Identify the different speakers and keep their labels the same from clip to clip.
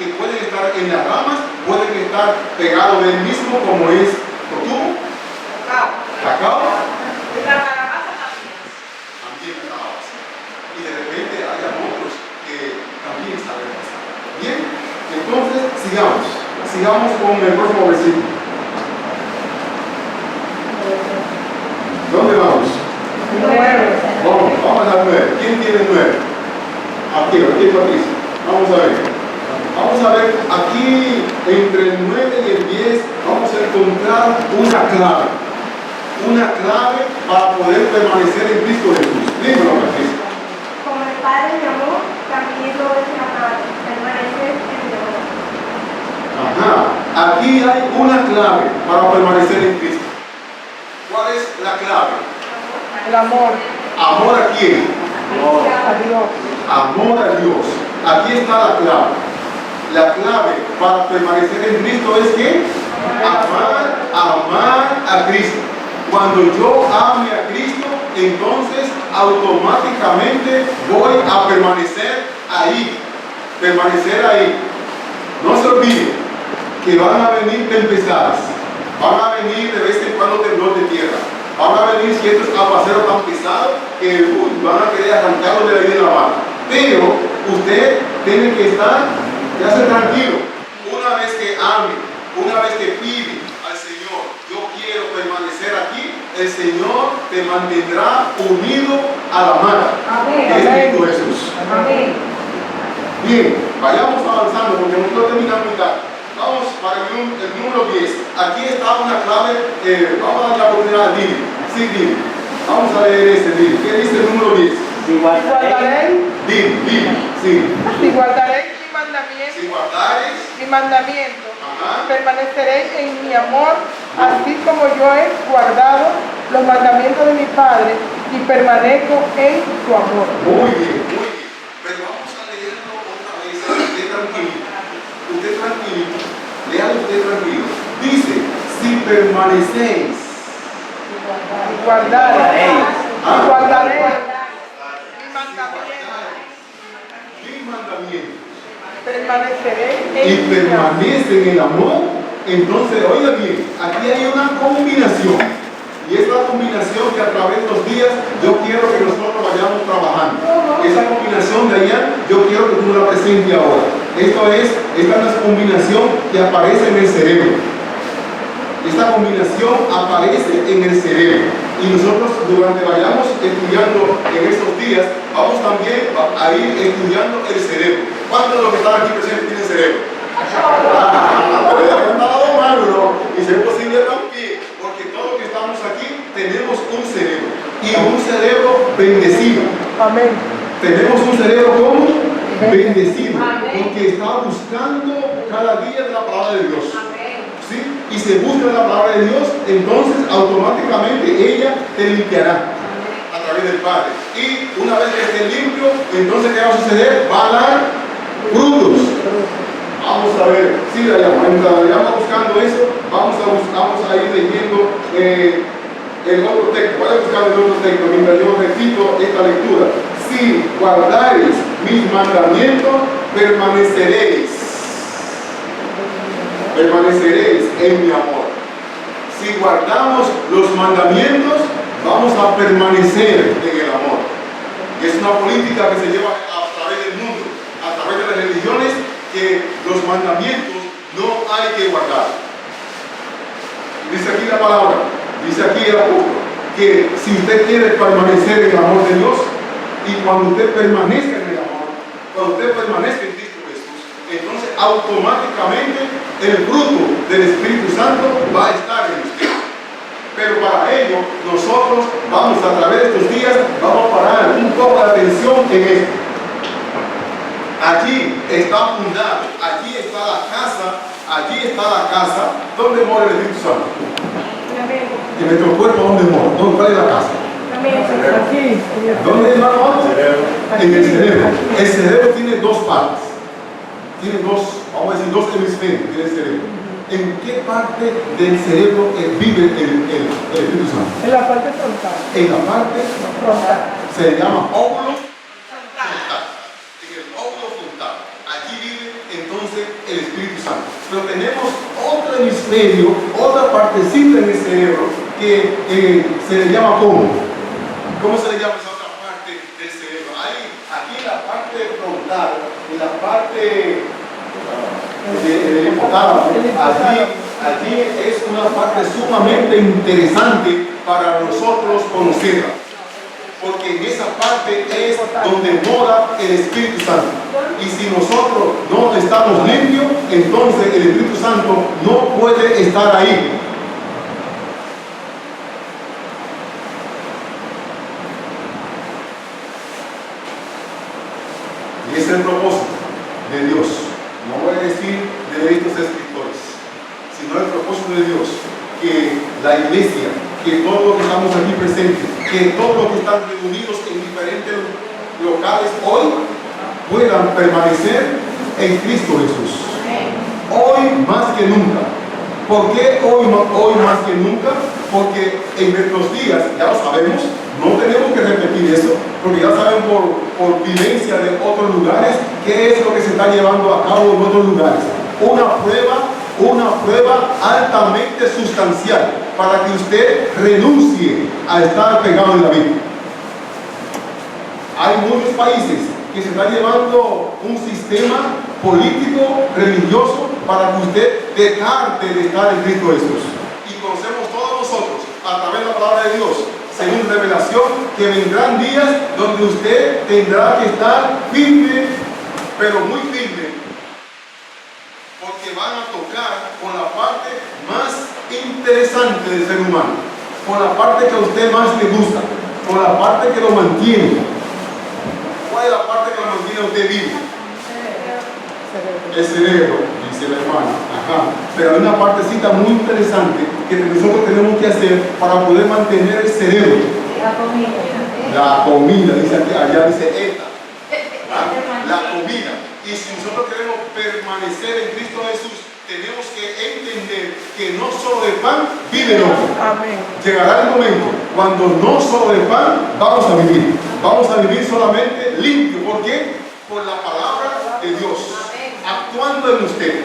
Speaker 1: que pueden estar en las ramas, pueden estar pegados del mismo, como es totumo, cacao, también calabaza. Y de repente hay otros que también saben pasar. Bien, entonces sigamos con el próximo versículo. ¿Dónde vamos?
Speaker 2: 9.
Speaker 1: Vamos a 9. ¿Quién tiene 9? Aquí Patricia. Vamos a ver, aquí entre el 9 y el 10 vamos a encontrar una clave para poder permanecer en Cristo Jesús. Dímelo, Patricia.
Speaker 3: Como el Padre me amó, también lo he amado. Permanece en mi amor.
Speaker 1: Ajá. Aquí hay una clave para permanecer en Cristo. ¿Cuál es la clave?
Speaker 2: El amor
Speaker 1: ¿Amor a quién?
Speaker 2: a Dios.
Speaker 1: Amor a Dios. Aquí está la clave. La clave para permanecer en Cristo es que amar a Cristo. Cuando yo ame a Cristo, entonces automáticamente voy a permanecer ahí. No se olvide que van a venir tempestades, van a venir de vez en cuando temblor de tierra, van a venir ciertos aguaceros tan pesados que van a querer arrancarlo de la vida de la mano. Pero usted tiene que estar, ya se tranquilo. Una vez que ame, una vez que pide al Señor, yo quiero permanecer aquí, el Señor te mantendrá unido a la mano.
Speaker 2: Amén.
Speaker 1: Es Cristo Jesús.
Speaker 2: Amén.
Speaker 1: Bien, vayamos avanzando porque no quiero terminar mi mitad. Vamos para el número 10. Aquí está una clave. Vamos a dar la oportunidad a Dili. Sí, Dili. Vamos a leer Dili. ¿Qué dice el número 10?
Speaker 2: Si guardaréis
Speaker 1: Si guardares
Speaker 2: mi mandamiento,
Speaker 1: Ajá.
Speaker 2: permaneceréis en mi amor, así como yo he guardado los mandamientos de mi Padre y permanezco en su amor.
Speaker 1: Muy bien. Pero vamos a leerlo otra vez. Usted tranquilo. Léalo usted tranquilo. Dice, si permanecéis.
Speaker 2: Y guardaréis
Speaker 1: Mi mandamiento.
Speaker 2: permaneceréis
Speaker 1: Y
Speaker 2: en mi amor.
Speaker 1: permanece en el amor, entonces, oiga bien, aquí hay una combinación. Y es la combinación que a través de los días yo quiero que nosotros vayamos trabajando. Esa combinación de allá, yo quiero que tú la presentes ahora. Esta es la combinación que aparece en el cerebro. Esta combinación aparece en el cerebro. Y nosotros durante vayamos estudiando en estos días, vamos también a ir estudiando el cerebro. ¿Cuántos de los que están aquí presentes tienen cerebro? Pero ya no está dado mal, ¿no? Y si es posible también, porque todos los que estamos aquí tenemos un cerebro. Y un cerebro bendecido.
Speaker 2: Amén.
Speaker 1: Tenemos un cerebro como bendecido, porque está buscando cada día de la palabra de Dios. ¿Sí? Y se busca la palabra de Dios, entonces automáticamente ella te limpiará a través del Padre. Y una vez que esté limpio, entonces ¿qué va a suceder? Va a dar frutos. Vamos a ver, sí, mientras vayamos buscando eso, vamos a ir leyendo el otro texto. Voy a buscar el otro texto mientras yo repito esta lectura. Si guardaréis mis mandamientos, permaneceréis en mi amor. Si guardamos los mandamientos, vamos a permanecer en el amor. Y es una política que se lleva a través del mundo, a través de las religiones, que los mandamientos no hay que guardar. Dice aquí la palabra, dice aquí el apóstol, que si usted quiere permanecer en el amor de Dios, y cuando usted permanezca en el amor, cuando usted permanezca en Cristo Jesús, entonces automáticamente el fruto del Espíritu Santo va a estar en usted. Pero para ello, nosotros vamos a través de estos días, vamos a parar un poco la atención en esto. Allí está fundado, allí está la casa donde mora el Espíritu Santo. En nuestro cuerpo, ¿dónde mora? ¿Cuál es la casa?
Speaker 2: Aquí.
Speaker 1: ¿Dónde es la casa? En el cerebro. El cerebro tiene dos partes. Tiene vamos a decir, dos hemisferios tiene el cerebro. ¿En qué parte del cerebro vive el Espíritu Santo?
Speaker 2: En la parte frontal.
Speaker 1: En la parte
Speaker 2: Frontal.
Speaker 1: se llama óvulo frontal. En el óvulo frontal. Allí vive entonces el Espíritu Santo. Pero tenemos otro hemisferio, otra partecita en el cerebro que se le llama ¿cómo se le llama esa otra parte del cerebro? Hay aquí en la parte frontal, en la parte del hipotálamo, allí es una parte sumamente interesante para nosotros conocerla. Porque en esa parte es donde mora el Espíritu Santo. Y si nosotros no estamos limpios, entonces el Espíritu Santo no puede estar ahí. Y ese es el propósito de Dios. No voy a decir de estos escritores, sino el propósito de Dios, que la iglesia, que todos los que estamos aquí presentes, que todos los que están reunidos en diferentes locales hoy puedan permanecer en Cristo Jesús. Hoy más que nunca. ¿Por qué hoy más que nunca? Porque en nuestros días, ya lo sabemos, no tenemos que repetir eso, porque ya saben por vivencia de otros lugares qué es lo que se está llevando a cabo en otros lugares. Una prueba altamente sustancial para que usted renuncie a estar pegado en la Biblia. Hay muchos países que se están llevando un sistema político, religioso, para que usted descarte de estar en Cristo Jesús. Y conocemos todos nosotros, a través de la palabra de Dios, según revelación, que vendrán días donde usted tendrá que estar firme, pero muy firme, porque van a tocar con la parte más interesante del ser humano, con la parte que a usted más le gusta, con la parte que lo mantiene. ¿Cuál es la parte que lo mantiene a usted vivo? El cerebro, dice la hermana. Ajá. Pero hay una partecita muy interesante que nosotros tenemos que hacer para poder mantener el cerebro. La comida, dice aquí, allá dice ETA. La comida. Y si nosotros queremos permanecer en Cristo Jesús, tenemos que entender que no solo de pan vive el hombre.
Speaker 2: Amén.
Speaker 1: Llegará el momento cuando no solo de pan vamos a vivir. Vamos a vivir solamente limpio. ¿Por qué? Por la palabra de Dios actuando en usted.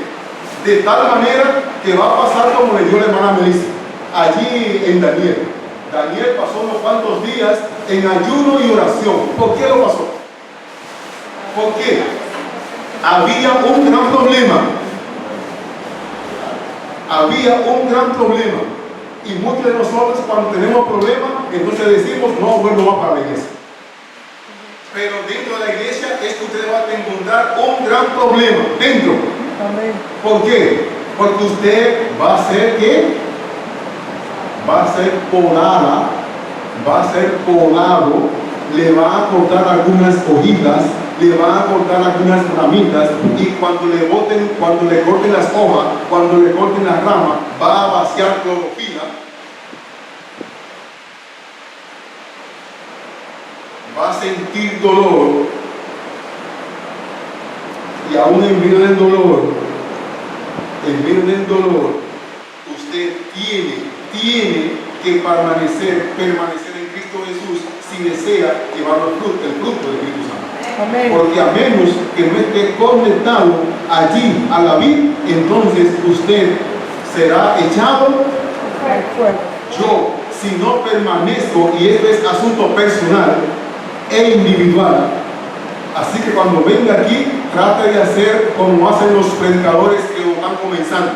Speaker 1: De tal manera que va a pasar como le dio la hermana Melissa allí en Daniel. Daniel pasó unos cuantos días en ayuno y oración. ¿Por qué lo pasó? ¿Por qué? Había un gran problema. Había un gran problema. Y muchos de nosotros cuando tenemos problemas, entonces decimos, no, vuelvo más para la iglesia. Pero dentro de la iglesia es que usted va a encontrar un gran problema dentro.
Speaker 2: Amén.
Speaker 1: ¿Por qué? Porque usted va a ser ¿qué? Va a ser podada, va a ser podado, le va a cortar algunas hojitas, le van a cortar algunas ramitas, y cuando le corten las hojas, cuando le corten las ramas, va a vaciar clorofila, va a sentir dolor, y aún en medio del dolor, usted tiene que permanecer en Cristo Jesús si desea llevar el fruto del Espíritu Santo.
Speaker 2: Amén.
Speaker 1: Porque a menos que no esté conectado allí a la vid, entonces usted será echado
Speaker 2: al fuego.
Speaker 1: yo. Si no permanezco, y esto es asunto personal e individual, así que cuando venga aquí, trate de hacer como hacen los predicadores que lo están comenzando.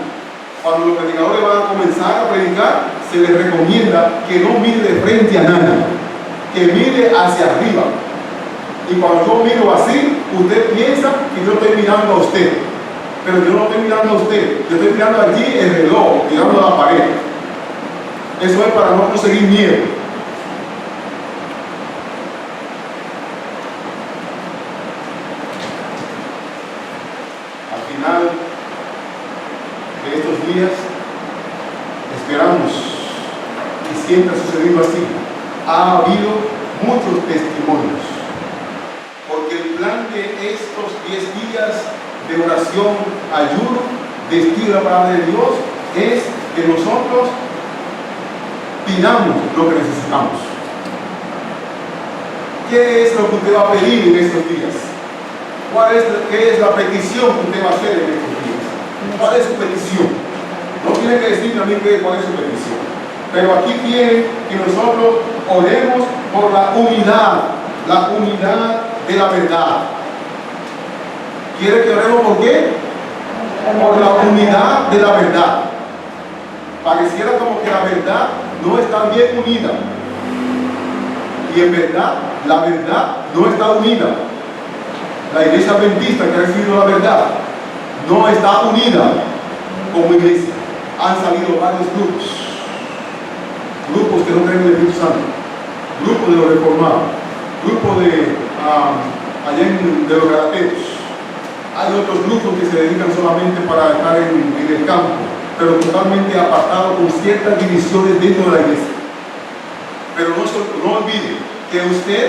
Speaker 1: Cuando los predicadores van a comenzar a predicar, se les recomienda que no mire de frente a nadie, que mire hacia arriba. Y cuando yo miro así, usted piensa que yo estoy mirando a usted, pero yo no estoy mirando a usted, yo estoy mirando allí el reloj, mirando a la pared. Eso es para no conseguir miedo. Al final de estos días, esperamos, y siempre ha sucedido así, ha habido muchos testimonios, porque el plan de estos 10 días de oración, ayuno, de estudio de la palabra de Dios, es que nosotros pidamos lo que necesitamos. ¿Qué es lo que usted va a pedir en estos días? ¿Qué es la petición que usted va a hacer en estos días? cuál es su petición. No tiene que decirme a mí cuál es su petición. Pero aquí quiere que nosotros oremos por la unidad de la verdad. ¿Quiere que oremos por qué? Por la unidad de la verdad. Pareciera como que la verdad no está bien unida. Y en verdad, la verdad no está unida. La iglesia adventista que ha recibido la verdad no está unida como iglesia. Han salido varios grupos que no creen en el Espíritu Santo, grupos de los reformados, grupos de los galateos. Hay otros grupos que se dedican solamente para estar en el campo, pero totalmente apartados con ciertas divisiones dentro de la iglesia. Pero no olvide que usted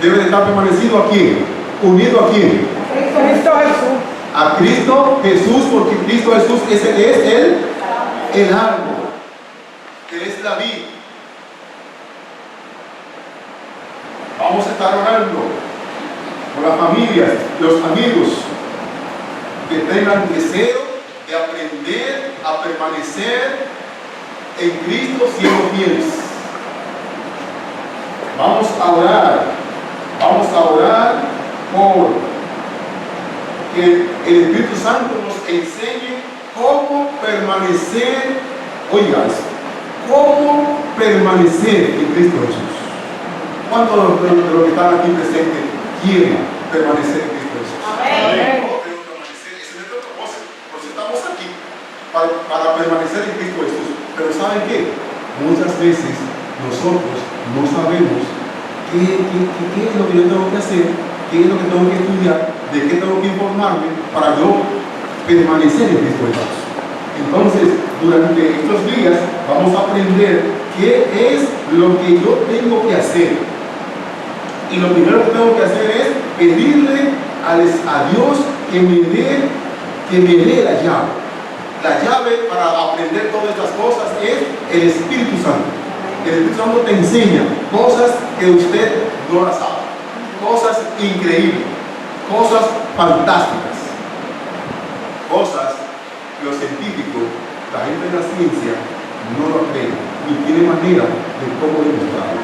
Speaker 1: debe de estar permanecido aquí, unido a quién.
Speaker 2: Cristo Jesús.
Speaker 1: A Cristo Jesús, porque Cristo Jesús es el árbol, que es la vid. Vamos a estar orando por las familias, los amigos que tengan deseo de aprender a permanecer en Cristo siendo fieles. Vamos a orar por que el Espíritu Santo nos enseñe cómo permanecer, oigas, cómo permanecer en Cristo Jesús. ¿Cuántos de los que están aquí presentes quieren permanecer en Cristo Jesús?
Speaker 2: Amén.
Speaker 1: Ese es nuestro propósito. Por eso estamos aquí, para permanecer en Cristo Jesús. Pero ¿saben qué? Muchas veces nosotros no sabemos qué es lo que yo tengo que hacer, qué es lo que tengo que estudiar, de qué tengo que informarme para yo permanecer en Cristo Jesús. Entonces, durante estos días vamos a aprender qué es lo que yo tengo que hacer. Y lo primero que tengo que hacer es pedirle a Dios que me dé la llave. La llave para aprender todas estas cosas es el Espíritu Santo. El Espíritu Santo te enseña cosas que usted no las sabe. Cosas increíbles, cosas fantásticas, cosas que los científicos, la gente de la ciencia, no lo creen ni tiene manera de cómo demostrarlo.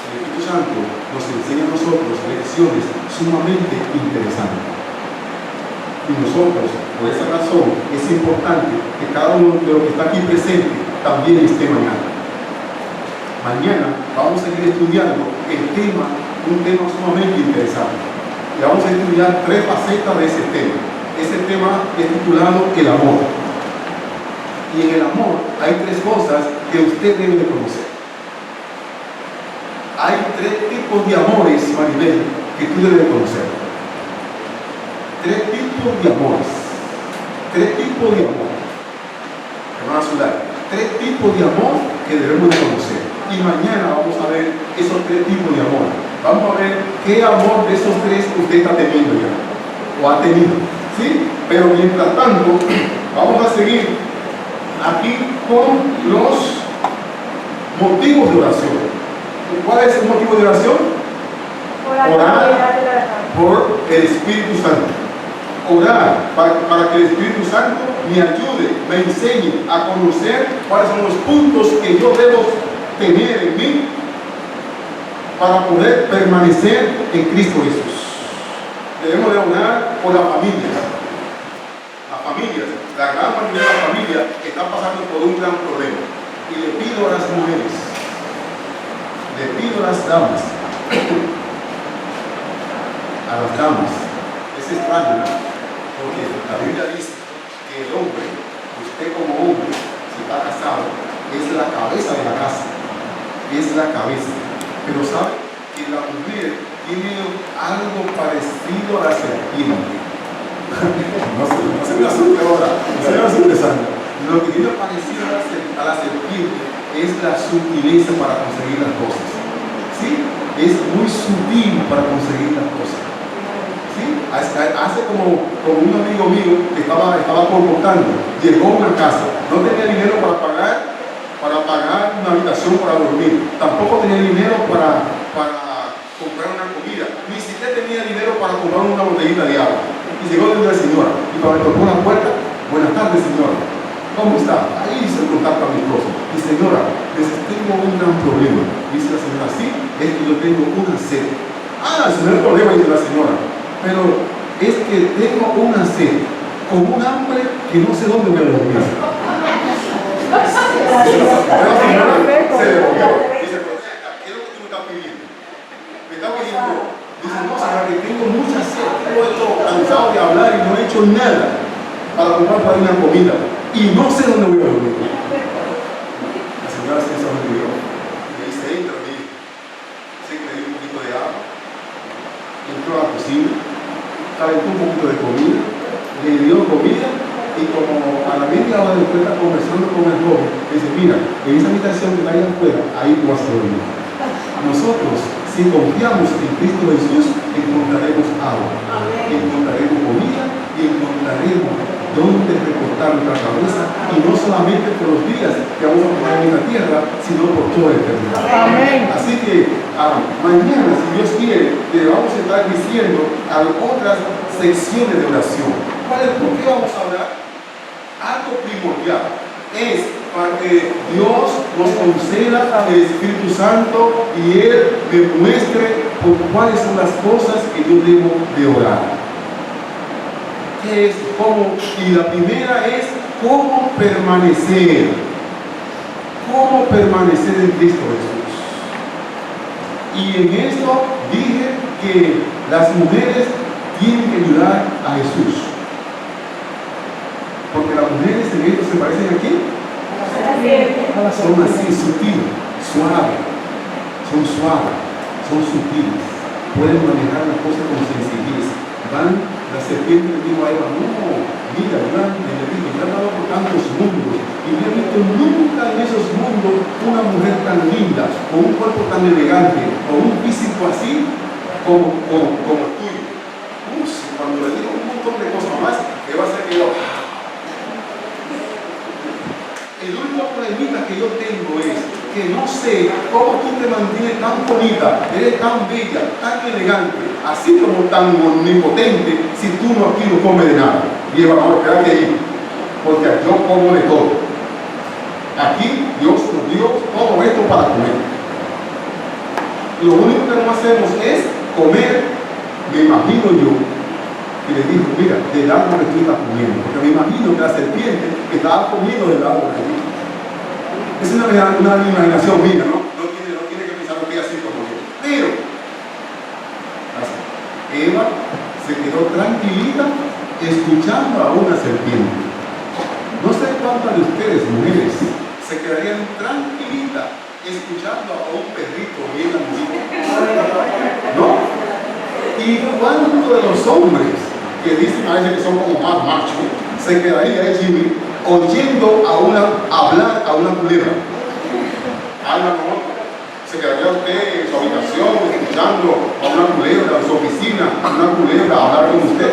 Speaker 1: El Espíritu Santo nos enseña a nosotros lecciones sumamente interesantes. Y nosotros, por esa razón, es importante que cada uno de los que está aquí presente también esté mañana. Mañana vamos a seguir estudiando un tema sumamente interesante. Y vamos a estudiar 3 facetas de ese tema. Ese tema es titulado el amor. Y en el amor hay 3 cosas que usted debe de conocer. Hay 3 tipos de amores, Maribel, que tú debes de conocer. 3 tipos de amores. 3 tipos de amor. Hermana Zulay, 3 tipos de amor que debemos de conocer. Y mañana vamos a ver esos 3 tipos de amor. Vamos a ver qué amor de esos 3 usted está teniendo ya. O ha tenido. ¿Sí? Pero mientras tanto, vamos a seguir aquí con los motivos de oración. ¿Cuál es el motivo de oración? Orar por el Espíritu Santo. Orar para que el Espíritu Santo me ayude, me enseñe a conocer cuáles son los puntos que yo debo tener en mí para poder permanecer en Cristo Jesús. Debemos de orar por las familias. Las familias, la gran mayoría de las familias están pasando por un gran problema. Y le pido a las mujeres, le pido a las damas, es extraño, porque la Biblia dice que el hombre, usted como hombre, si está casado, es la cabeza de la casa, es la cabeza. Pero sabe que la mujer tiene algo parecido a la serpiente. No se me asuste ahora, no se me asuste, Sandra. Lo que tiene parecido a la serpiente es la sutileza para conseguir las cosas. ¿Sí? Es muy sutil para conseguir las cosas. ¿Sí? Hace como un amigo mío que estaba colportando, llegó a una casa, no tenía dinero para pagar una habitación para dormir, tampoco tenía dinero para comprar una comida, ni siquiera tenía dinero para comprar una botellita de agua. Y llegó donde la señora, y cuando me tocó la puerta, buenas tardes, señora. ¿Cómo está? Ahí hice el contacto a mi esposo. Y señora, tengo un gran problema. Dice la señora, sí, es que yo tengo una sed. Ah, ese no es el problema, dice la señora. Pero es que tengo una sed, con un hambre que no sé dónde voy a dormir. La señora se devolvió. Dice, pero ¿qué es lo que tú me estás pidiendo? Me está pidiendo. Dice, no, señora, que tengo mucha sed. Todo esto cansado de hablar y no he hecho nada para comprar para una comida. Y no sé dónde voy a dormir. La señora se sonrió. Me dice, entra, mire. Se le dio un poquito de agua. Entró a la cocina. Calentó un poquito de comida. Le dio comida. Y como a la media hora después está conversando con el joven, dice, mira, en esa habitación que está ahí afuera, ahí tú vas a dormir. Nosotros, si confiamos en Cristo Jesús, encontraremos agua, encontraremos comida y encontraremos dónde recortar nuestra cabeza, y no solamente por los días que vamos a pasar en esta tierra, sino por toda la eternidad.
Speaker 2: Amén.
Speaker 1: Así que mañana, si Dios quiere, le vamos a estar diciendo a otras secciones de oración. ¿Por qué vamos a orar? Algo primordial es para que Dios nos conceda el Espíritu Santo y Él me muestre cuáles son las cosas que yo debo de orar. ¿Qué es? ¿Cómo? Y la primera es cómo permanecer. ¿Cómo permanecer en Cristo Jesús? Y en esto dije que las mujeres tienen que ayudar a Jesús. Porque las mujeres en esto se parecen aquí. Son así, sutiles, suaves. Son suaves, son sutiles. Pueden manejar las cosas con sencillez. La serpiente le dijo a Eva, no, mira, le dijo, te han dado por tantos mundos. Y no he visto nunca en esos mundos una mujer tan linda, con un cuerpo tan elegante, con un físico así como el tuyo. Cuando le digo un montón de cosas más, Eva se quedó. El único problemita que yo tengo es que no sé cómo tú te mantienes tan bonita, eres tan bella, tan elegante, así como tan omnipotente, si tú aquí no comes de nada. Y Eva, no, espérate ahí, porque yo como de todo. Aquí Dios nos dio todo esto para comer. Lo único que no hacemos es comer, me imagino yo. Y le dijo, mira, del árbol que tú estás comiendo. Porque me imagino que la serpiente estaba comiendo del árbol que tú. Es una imaginación mía, ¿no? No tiene que pensar lo que así como yo. Pero, Eva se quedó tranquilita escuchando a una serpiente. No sé cuántas de ustedes, mujeres, se quedarían tranquilitas escuchando a un perrito bien amusivo. ¿No? ¿Y cuántos de los hombres que dicen a veces que son como más machos, se quedaría Jimmy oyendo hablar a una culebra? Se quedaría usted en su habitación escuchando a una culebra, en su oficina, a una culebra hablar con usted.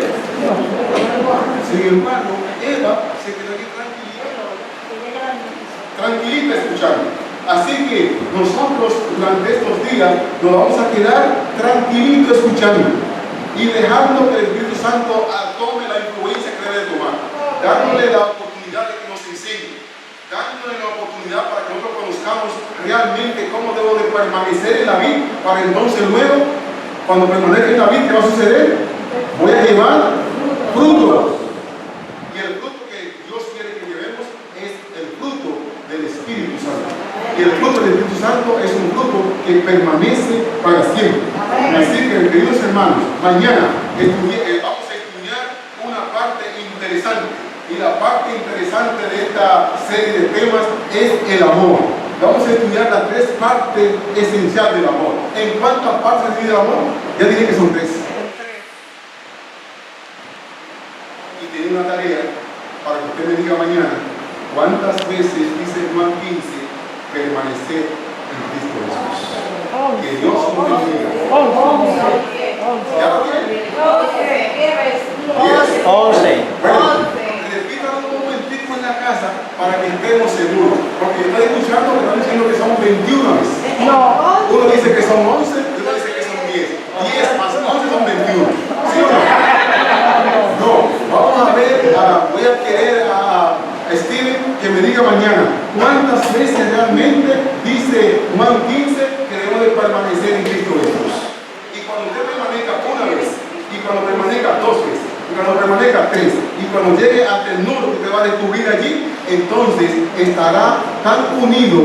Speaker 1: Sin embargo, Eva se quedaría tranquilita escuchando. Así que nosotros durante estos días nos vamos a quedar tranquilitos escuchando y dejando que el Espíritu Santo tome la influencia que debe tomar, dándole la oportunidad de que nos enseñe, dándole la oportunidad para que nosotros conozcamos realmente cómo debo de permanecer en la vid, para entonces luego, cuando permanezca en la vid, ¿qué va a suceder? Voy a llevar frutos. Y el fruto que Dios quiere que llevemos es el fruto del Espíritu Santo. Y el fruto del Espíritu Santo es un fruto que permanece para siempre. Así que, queridos hermanos, mañana vamos a estudiar una parte interesante. Y la parte interesante de esta serie de temas es el amor. Vamos a estudiar las tres partes esenciales del amor. ¿En cuántas partes tiene el amor? Ya dije que son tres. Y tiene una tarea para que usted me diga mañana cuántas veces dice Juan 15 permanecer en Cristo Jesús. Que Dios nos bendiga. ¿Ya lo tiene?
Speaker 4: 11.
Speaker 1: Bueno, repítalo un momentico en la casa para que estemos seguros. Porque está escuchando que están diciendo que son 21 veces.
Speaker 2: No.
Speaker 1: Uno dice que son 11 y otro dice que son 10. 10 más 11 son 21. ¿Sí o no? No, vamos a ver Ahora voy a querer a Steven que me diga mañana cuántas veces realmente dice Juan 15 que debemos de permanecer en Cristo Jesús. Y cuando usted permanezca una vez, y cuando permanezca dos veces, y cuando permanezca tres, y cuando llegue ante el número que usted va a descubrir allí, entonces estará tan unido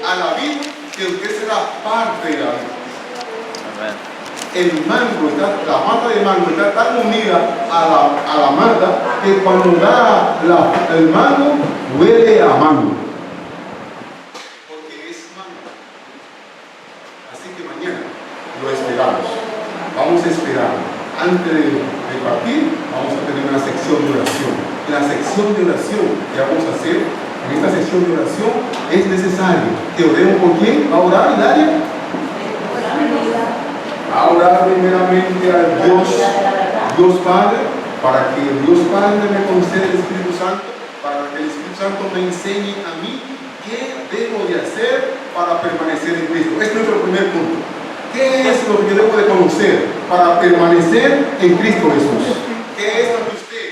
Speaker 1: a la vid que usted será parte de la vid. El mango la mata de mango está tan unida a la mata que cuando da el mango huele a mango. Porque es mango. Así que mañana lo esperamos. Vamos a esperar. Antes de partir, vamos a tener una sección de oración. En la sección de oración que vamos a hacer, en esta sección de oración, es necesario que oremos por quién. ¿Va a orar, Hilaria? A orar primeramente a Dios Padre, para que Dios Padre me conceda el Espíritu Santo, para que el Espíritu Santo me enseñe a mí qué debo de hacer para permanecer en Cristo. Este es nuestro primer punto. ¿Qué es lo que yo debo de conocer para permanecer en Cristo Jesús? ¿Qué es lo que